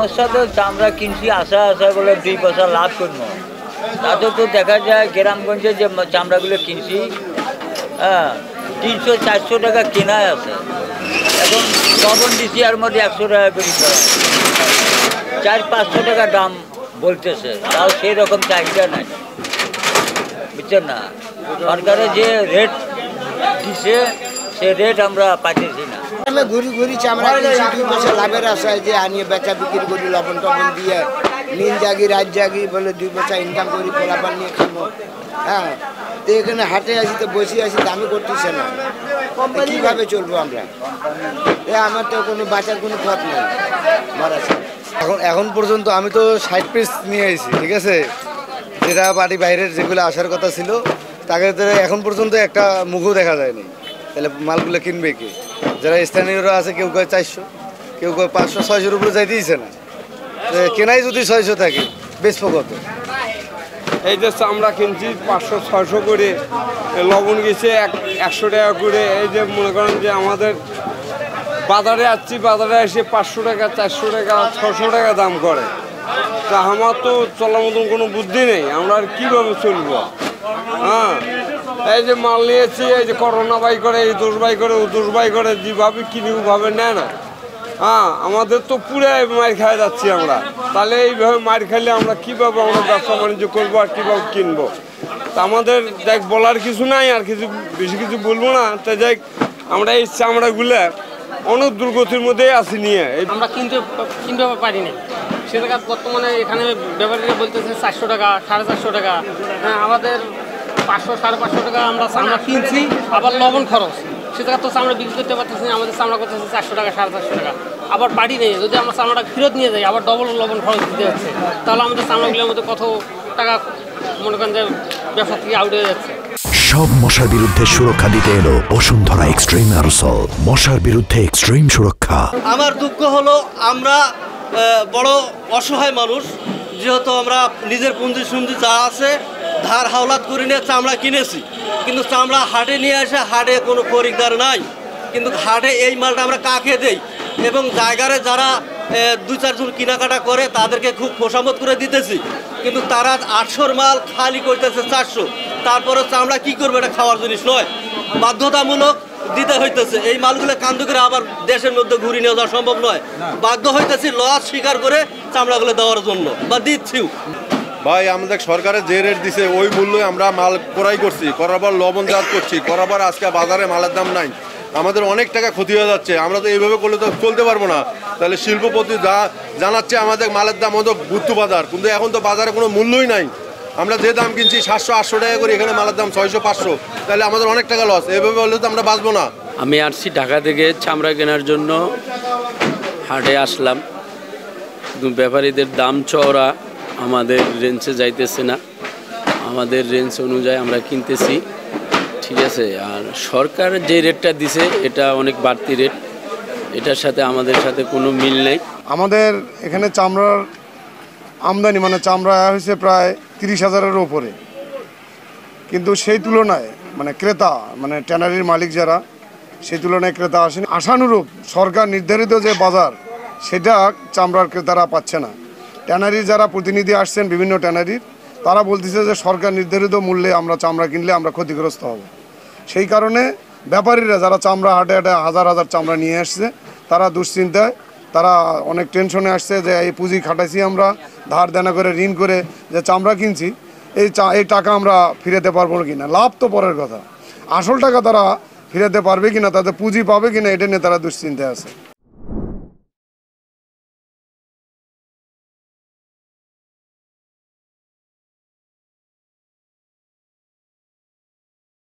সমস্যা তো চামড়া কিনছি আশা আশা বলে 2 পয়সা লাভ করবো, তাতে তো দেখা যায় গ্রামগঞ্জে যে চামড়াগুলো কিনছি, হ্যাঁ 300-400 টাকা কেনায় আছে। এখন লবণ দিচ্ছি আর মধ্যে 100 টাকা করে 400-500 টাকা দাম বলতেছে, তাও সেই রকম চাহিদা নাই, বুঝছেন না। সরকারের যে রেট দিছে সে রেট আমরা পাইতেছি না। আমি ঘুরি চামড়া কিনছি 2 পয়সা লাভের আশায়, যে আনিয়ে বেচা বিক্রি করি লবণ টবণ দিয়ে, নিন জাগি রাত জাগি বলে 2 পয়সা ইনকাম করি, পোলাপান নিয়ে খাবো। হ্যাঁ, তো এখানে হাটে আসি, তো বসে আসি, দামি করতেছে না, কীভাবে চলবো আমরা? আমার তো কোনো বাঁচার কোনো পথ নেই মারা। এখন পর্যন্ত আমি তো 60 পিস নিয়ে এসেছি, ঠিক আছে, যেটা বাড়ি বাইরের যেগুলো আসার কথা ছিল তাকে এখন পর্যন্ত একটা মুখও দেখা যায়নি। তাহলে মালগুলো কিনবে কি? যারা স্থানীয়রা আছে কেউ কয় 400, কেউ কয় 500-600-র উপরে যাইতেইছে না। কেনাই যদি 600 থাকে, বেচবো কত? এই যে চামড়া কিনছি 500-600 করে, লবণ গেছে 100 টাকা করে। এই যে মনে করেন যে আমাদের বাজারে আসছি, বাজারে এসে 500 টাকা, 400 টাকা, 600 টাকা দাম করে। তা আমার তো চলার মতন কোনো বুদ্ধি নেই, আমরা আর কীভাবে চলবো? হ্যাঁ, এই যে মাল নিয়েছি, এই যে করোনা বাই করে, এই দোষ বাই করে, ও দোষ বাই করে, যেভাবে কিনি ওভাবে নেয় না। হ্যাঁ, আমাদের তো পুরো মার খাই যাচ্ছি আমরা। তাহলে এইভাবে মার খাইলে আমরা কীভাবে আমরা ব্যবসা বাণিজ্য করবো আর কীভাবে কিনবো? তা আমাদের দেখ বলার কিছু নাই, আর কিছু বেশি কিছু বলবো না। তা যাই আমরা এই চামড়াগুলো অনেক দুর্গতির মধ্যেই আছি নিয়ে আমরা কিনতে পারি না। সে জায়গা বর্তমানে এখানে ব্যাপারীরা বলতেছে 400 টাকা, 450 টাকা। হ্যাঁ, আমাদের 500-550 টাকা আমরা কিনছি, আবার লবণ খরচ। সে জায়গা তো চামড়া বিক্রি করতে পারতেছি না, আমাদের চামড়া করতেছে 400 টাকা, 450 টাকা। আবার বাড়ি নেই, যদি আমরা চামড়াটা ফেরত নিয়ে যাই আবার ডবল লবণ খরচ দিতে হচ্ছে। তাহলে আমাদের চামড়াগুলোর মধ্যে কত টাকা মনে করেন যে ব্যবসা থেকে আউট হয়ে যাচ্ছে। সব মশার বিরুদ্ধে সুরক্ষা দিতে এলো বসুন্ধরা এক্সট্রিম অ্যারোসল, মশার বিরুদ্ধে এক্সট্রিম সুরক্ষা। আমার দুঃখ হলো আমরা বড় অসহায় মানুষ, যেহেতু আমরা নিজের পুঁজি যা আছে ধার হাওলাত করে নিয়ে চামড়া কিনেছি, কিন্তু চামড়া হাটে নিয়ে এসে হাটে কোনো খরিদ্দার নাই। কিন্তু হাটে এই মালটা আমরা কাকে দেই? এবং জায়গায় যারা 2-4 জন কেনাকাটা করে তাদেরকে খুব খোসামত করে দিতেছি, কিন্তু তারা 800-র মাল খালি করতেছে 400। তারপরে চামড়া কি করবে? এটা খাওয়ার জিনিস নয়, বাধ্যতামূলক দিতে হইতেছে। এই মালগুলো কান্দ করে আবার দেশের মধ্যে ঘুরিয়ে নিয়ে যাওয়া সম্ভব নয়, বাধ্য হইতেছি লস স্বীকার করে চামড়াগুলো দেওয়ার জন্য, বা দিচ্ছিও। ভাই, আমাদের সরকারের যে রেট দিছে ওই মূল্যে আমরা মাল ক্রয় করছি, করার পর লবণজাত করছি, করার পর আজকে বাজারে মালের দাম নাই, আমাদের অনেক টাকা ক্ষতি হয়ে যাচ্ছে। আমরা তো এইভাবে করলে তো চলতে পারবো না। তাহলে শিল্পপতি যা জানাচ্ছে আমাদের মালের দাম হতো গুত্তু বাজার, কিন্তু এখন তো বাজারে কোনো মূল্যই নাই। আমরা যে দাম কিনছি 700-800 টাকা করে, এখানে মালের দাম 600-500, তাহলে আমাদের অনেক টাকা লস। এইভাবে হলে তো আমরা বাঁচবো না। আমি আসছি ঢাকা থেকে চামড়া কেনার জন্য, হাটে আসলাম, কিন্তু ব্যাপারীদের দাম চওড়া, আমাদের রেঞ্জে যাইতেছে না, আমাদের রেঞ্জ অনুযায়ী আমরা কিনতেছি, ঠিক আছে। আর সরকার যে রেটটা দিছে এটা অনেক বাড়তি রেট, এটার সাথে আমাদের সাথে কোনো মিল নেই। আমাদের এখানে চামড়ার আমদানি মানে চামড়া হয়েছে প্রায় 30,000-এর ওপরে, কিন্তু সেই তুলনায় মানে ক্রেতা মানে ট্যানারির মালিক যারা, সেই তুলনায় ক্রেতা আসেনি। আশানুরূপ সরকার নির্ধারিত যে বাজার সেটা চামড়ার ক্রেতারা পাচ্ছে না। ট্যানারির যারা প্রতিনিধি আসছেন বিভিন্ন ট্যানারির, তারা বলতেছে যে সরকার নির্ধারিত মূল্যে আমরা চামড়া কিনলে আমরা ক্ষতিগ্রস্ত হব। সেই কারণে ব্যাপারীরা যারা চামড়া হাটে হাটে হাজার হাজার চামড়া নিয়ে আসছে, তারা দুশ্চিন্তায়, তারা অনেক টেনশনে আসছে যে এই পুঁজি খাটাইছি আমরা, ধার দেনা করে ঋণ করে যে চামড়া কিনছি, এই টাকা আমরা ফিরাতে পারবো কি না। লাভ তো পরের কথা, আসল টাকা তারা ফিরাতে পারবে কিনা, তাদের পুঁজি পাবে কিনা, এটা নিয়ে তারা দুশ্চিন্তায় আছে।